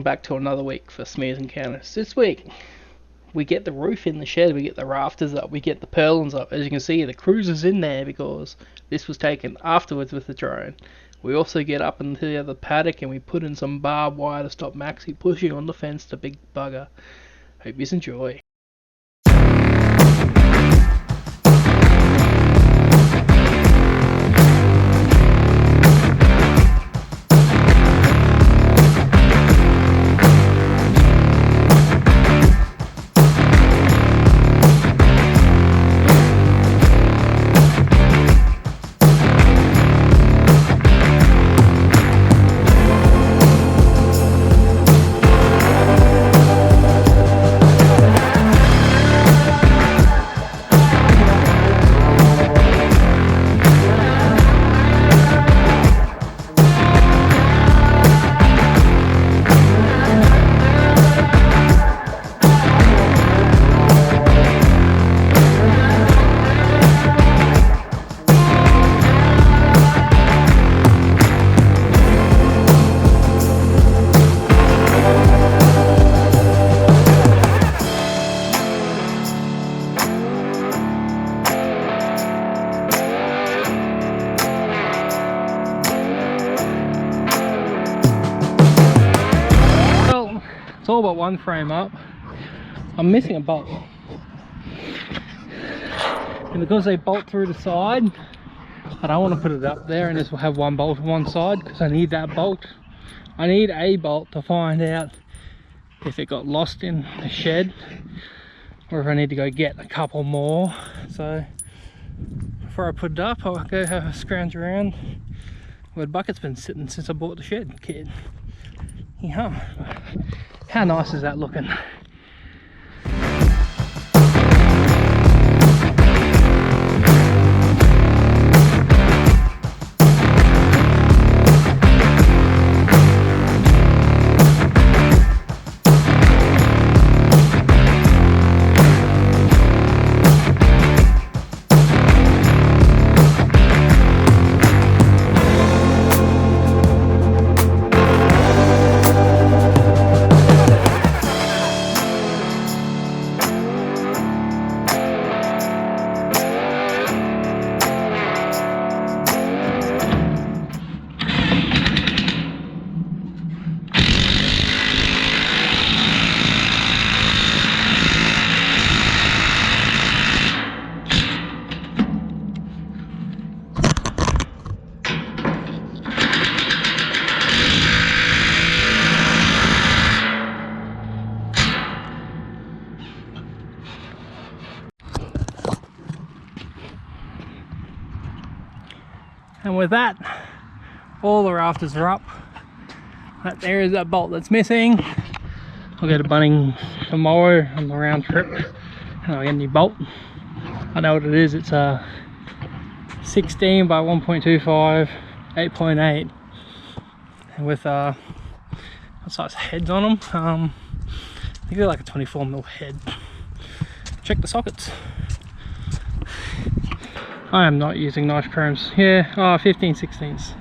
back to another week for Smears Encounters. This week, we get the roof in the shed, we get the rafters up, we get the purlins up. As you can see, the cruiser's in there because this was taken afterwards with the drone. We also get up into the other paddock and we put in some barbed wire to stop Maxie pushing on the fence, the big bugger. Hope you enjoy. It's all but one frame up. I'm missing a bolt, and because they bolt through the side, I don't want to put it up there and just have one bolt on one side because I need that bolt. I need a bolt to find out if it got lost in the shed or if I need to go get a couple more. So before I put it up, I'll go have a scrounge around where the bucket's been sitting since I bought the shed kit. Yeah, how nice is that looking? And with that, all the rafters are up. There is that bolt that's missing. I'll go to Bunnings tomorrow on the round trip and I'll get a new bolt. I know what it is. It's a 16 by 1.25, 8.8, and with what size heads on them. I think they're like a 24mm head. Check the sockets. I am not using nice chromes. Yeah, 15/16s.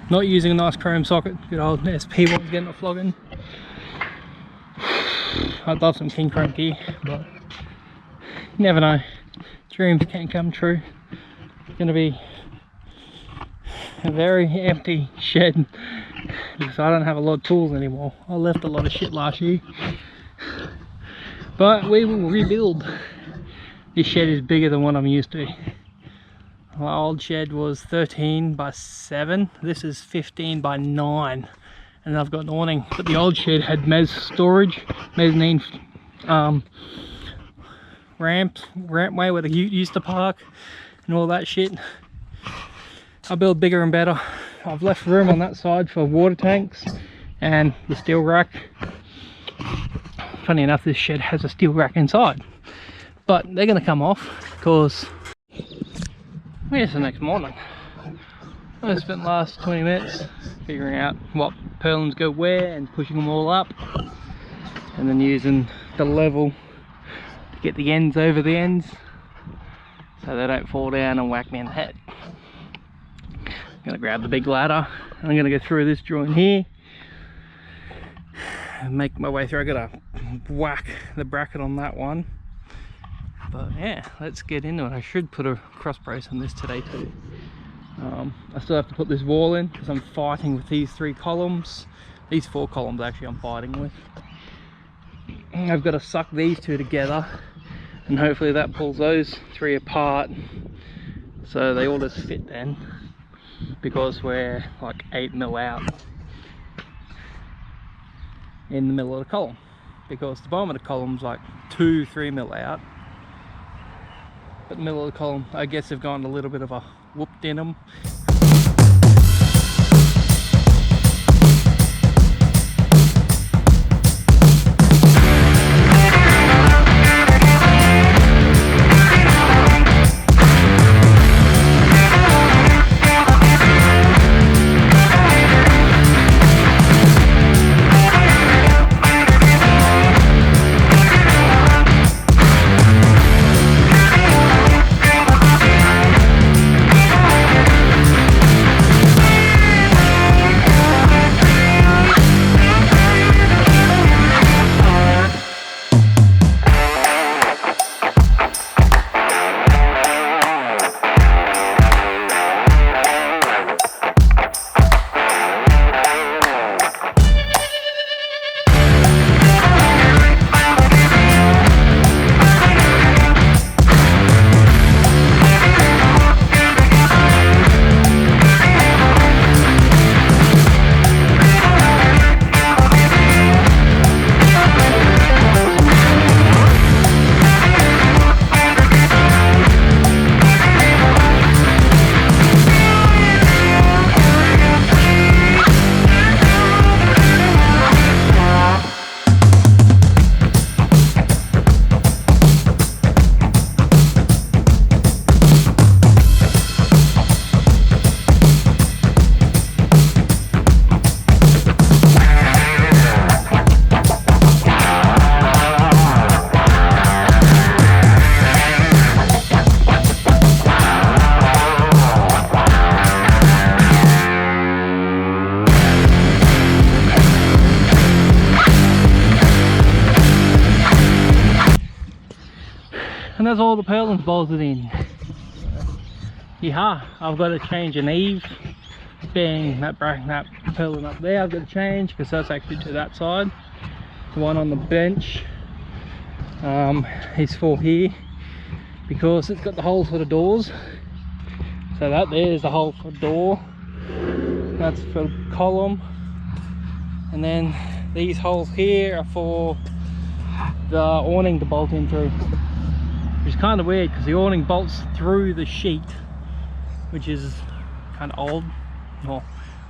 Not using a nice chrome socket. Good old SP one's getting a flogging. I'd love some king chrome gear, but you never know. Dreams can come true. It's gonna be a very empty shed because I don't have a lot of tools anymore. I left a lot of shit last year, but we will rebuild. This shed is bigger than what I'm used to. My old shed was 13 by 7. This is 15 by 9, and I've got an awning. But the old shed had mezzanine rampway where the ute used to park and all that shit. I build bigger and better. I've left room on that side for water tanks and the steel rack. Funny enough, this shed has a steel rack inside, but they're going to come off because it's the next morning. I spent the last 20 minutes figuring out what purlins go where and pushing them all up, and then using the level to get the ends over the ends so they don't fall down and whack me in the head. I'm going to grab the big ladder and I'm going to go through this joint here make my way through. I gotta whack the bracket on that one. But yeah, let's get into it. I should put a cross brace on this today too. I still have to put this wall in because I'm fighting with these 3 columns. These 4 columns actually I'm fighting with. I've got to suck these 2 together and hopefully that pulls those 3 apart so they all just fit then, because we're like 8mm out in the middle of the column, because the bottom of the column's like 2-3mm out, but the middle of the column, I guess they've gone a little bit of a whooped in them. And that's all the purlins bolted in. Yeah, I've got to change an eave. Being that purlin up there, I've got to change because that's actually to that side. The one on the bench is for here because it's got the holes for the doors. So that there is the hole for the door. That's for the column. And then these holes here are for the awning to bolt in through. Which is kind of weird because the awning bolts through the sheet, which is kind of old. Well,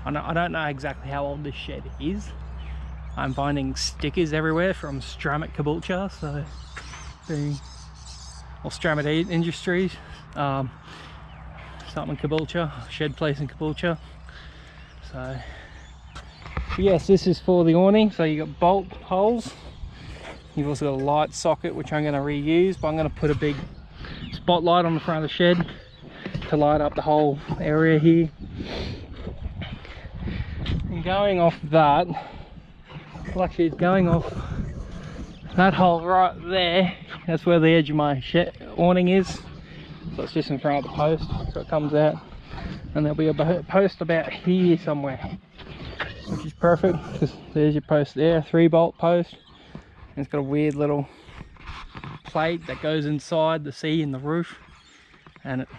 I don't know exactly how old this shed is. I'm finding stickers everywhere from Stramit Caboolture, so or Stramit Industries, something Caboolture, shed place in Caboolture. So yes, this is for the awning. So you got bolt holes. You've also got a light socket, which I'm going to reuse, but I'm going to put a big spotlight on the front of the shed to light up the whole area here. And going off that, well actually it's going off that hole right there. That's where the edge of my shed awning is. So it's just in front of the post, so it comes out. And there'll be a post about here somewhere, which is perfect because there's your post there, 3-bolt post. And it's got a weird little plate that goes inside the sea in the roof, and it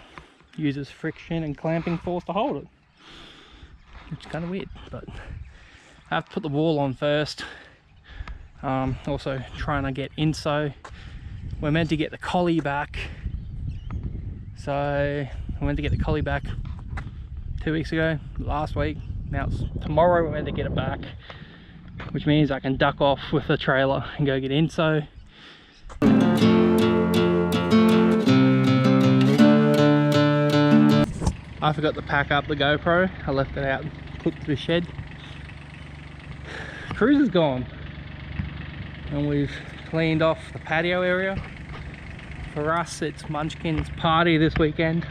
uses friction and clamping force to hold it. It's kind of weird, but I have to put the wall on first. Also trying to get inso. We're meant to get the collie back, so I went to get the collie back 2 weeks ago, last week. Now it's tomorrow we're meant to get it back, which means I can duck off with the trailer and go get inso. I forgot to pack up the GoPro. I left it out put to the shed. Cruiser's gone, and we've cleaned off the patio area. For us, it's Munchkin's party this weekend.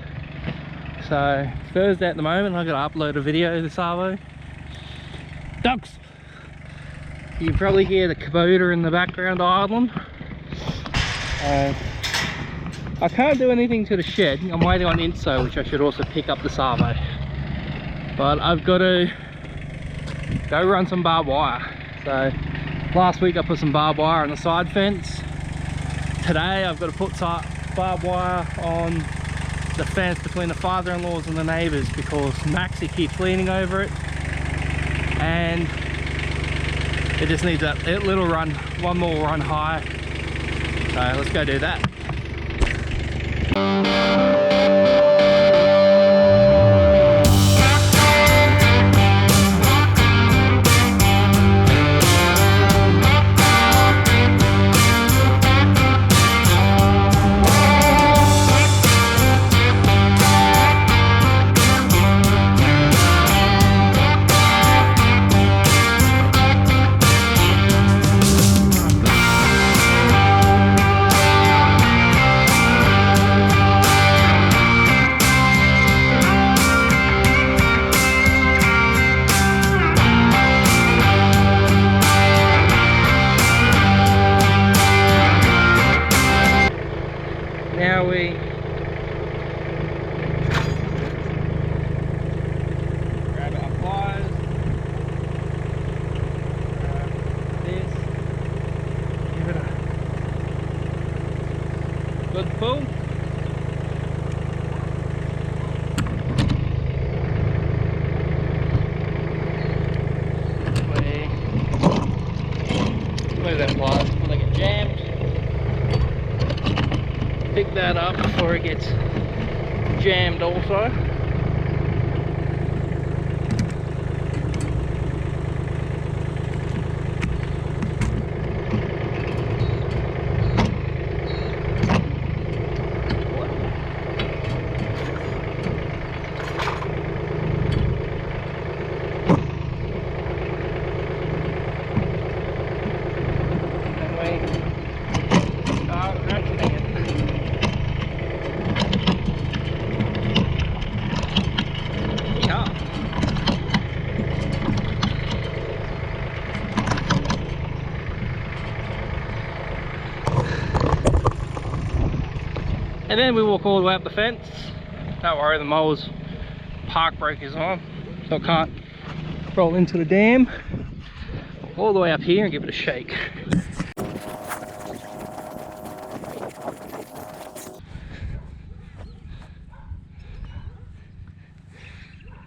So Thursday at the moment. I've got to upload a video this arvo. Ducks! You can probably hear the Kubota in the background idling. I can't do anything to the shed. I'm waiting on Inso, which I should also pick up the Savo. But I've got to go run some barbed wire. So last week I put some barbed wire on the side fence. Today I've got to put barbed wire on the fence between the father-in-laws and the neighbours, because Maxie keeps leaning over it and it just needs a little run, one more run high. So let's go do that. Now we grab our pliers, this, give it a good pull. Move that pliers before they get jammed. Pick that up before it gets jammed also. And then we walk all the way up the fence. Don't worry, the mower's park brake is on, so I can't roll into the dam. All the way up here and give it a shake.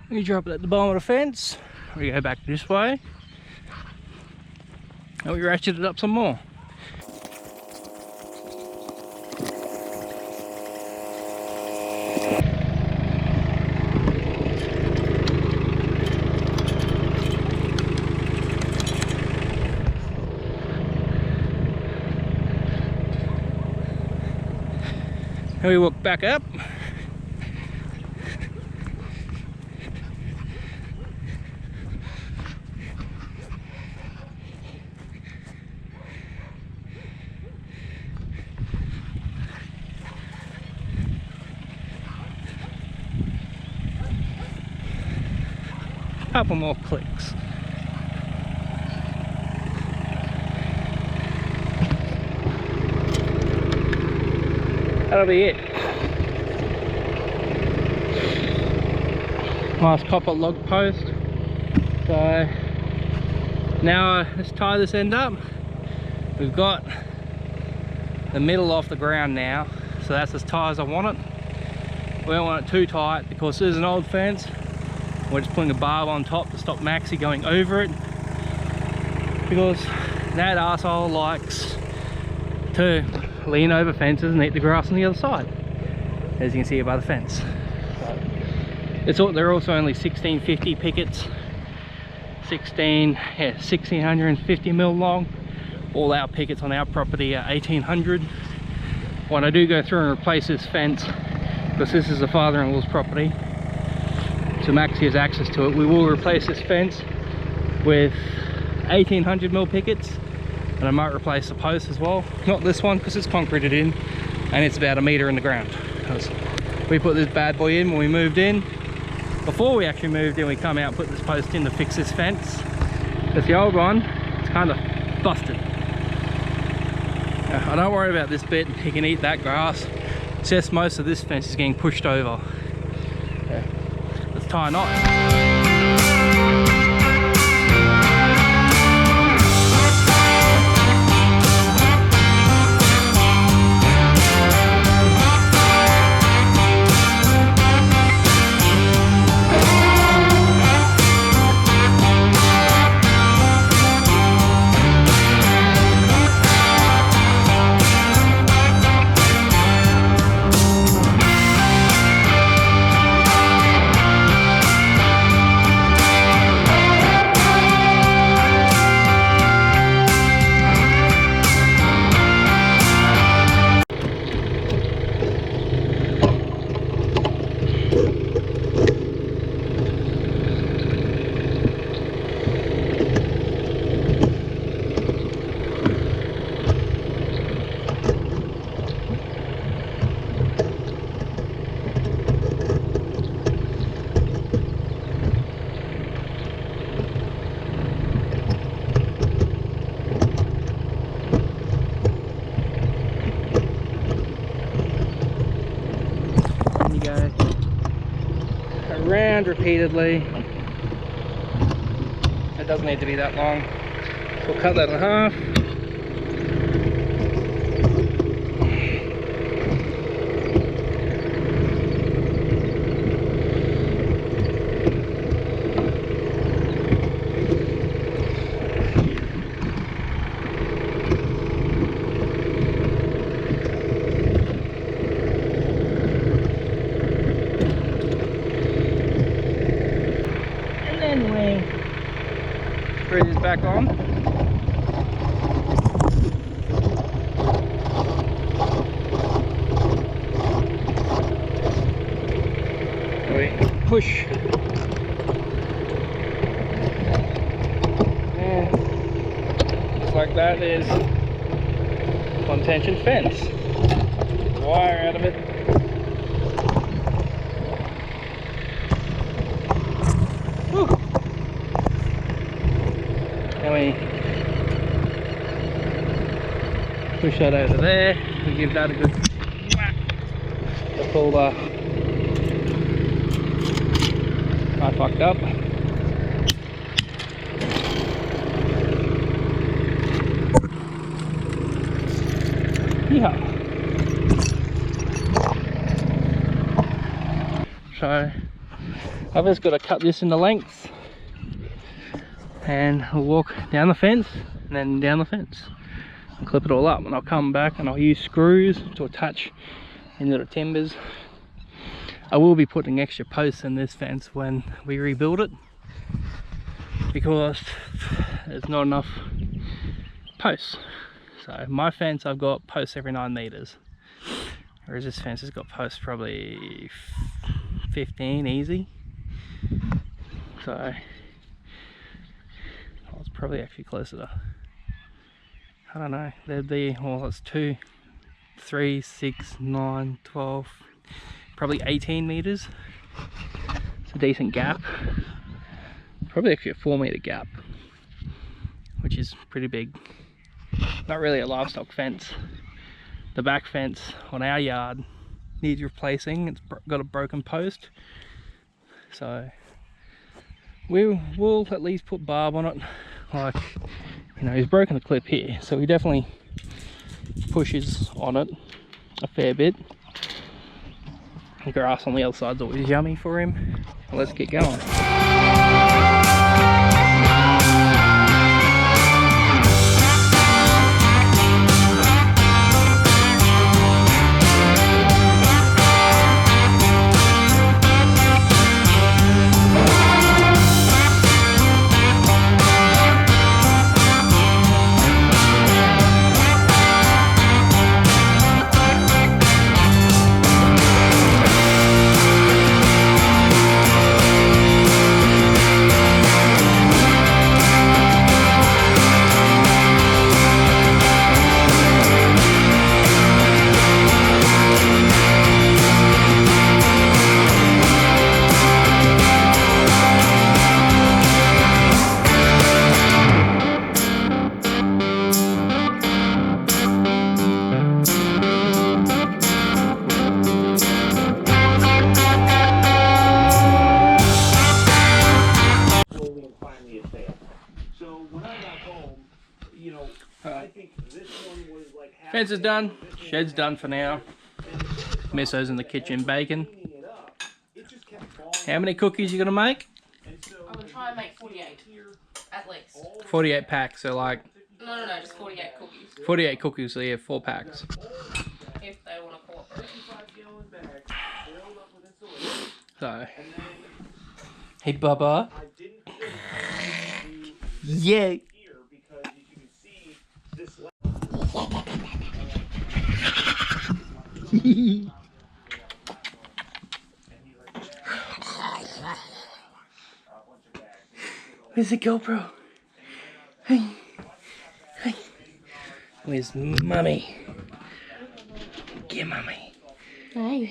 We drop it at the bottom of the fence. We go back this way. And we ratchet it up some more. And we walk back up. Couple more clicks. That'll be it. Nice copper log post. So now let's tie this end up. We've got the middle off the ground now, so that's as tight as I want it. We don't want it too tight because this is an old fence. We're just putting a barb on top to stop Maxie going over it, because that arsehole likes to lean over fences and eat the grass on the other side, as you can see by the fence. They're also only 1650 pickets, 1650 mil long. All our pickets on our property are 1800. When I do go through and replace this fence, because this is the father-in-law's property, so Maxie has access to it, we will replace this fence with 1800 mil pickets, and I might replace the post as well. Not this one because it's concreted in and it's about a meter in the ground. Because we put this bad boy in when we moved in. Before we actually moved in, we come out and put this post in to fix this fence. It's the old one. It's kind of busted. I don't worry about this bit, he can eat that grass. It's just most of this fence is getting pushed over. Okay. Let's tie a knot. Around repeatedly. It doesn't need to be that long. We'll cut that in half. Screw this back on. We push. And just like that, there's one tension fence. Wire out of it. Then we push that over there, we give that a good whack to pull the... I fucked up. Yeah. So I've just got to cut this into lengths. And I'll walk down the fence and then down the fence and clip it all up, and I'll come back and I'll use screws to attach into the timbers. I will be putting extra posts in this fence when we rebuild it because there's not enough posts. So my fence, I've got posts every 9 meters, whereas this fence has got posts probably 15 easy. So it's probably actually closer to, I don't know, there'd be, well, it's 2, 3, 6, 9, 12, probably 18 meters. It's a decent gap. Probably actually a 4 meter gap, which is pretty big. Not really a livestock fence. The back fence on our yard needs replacing. It's got a broken post. So we will at least put Barb on it. Like, you know, he's broken the clip here, so he definitely pushes on it a fair bit. The grass on the other side's always yummy for him. Let's get going. Alright. Fence is done. Shed's done for now. Messo's in the kitchen baking. How many cookies you gonna make? I'm gonna try and make 48, at least. 48 packs, so like... No, just 48 cookies. 48 cookies, so yeah, 4 packs. If they want to cooperate. So... Hey, Bubba. Yeah. Where's the GoPro? Hey. Hey. Where's Mummy? Get Mummy. Hey.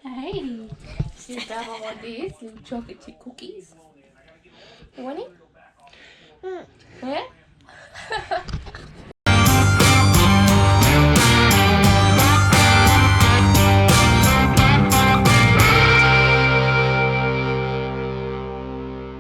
Hey. Sit down like this, little chocolate chip cookies. You want it? Yeah?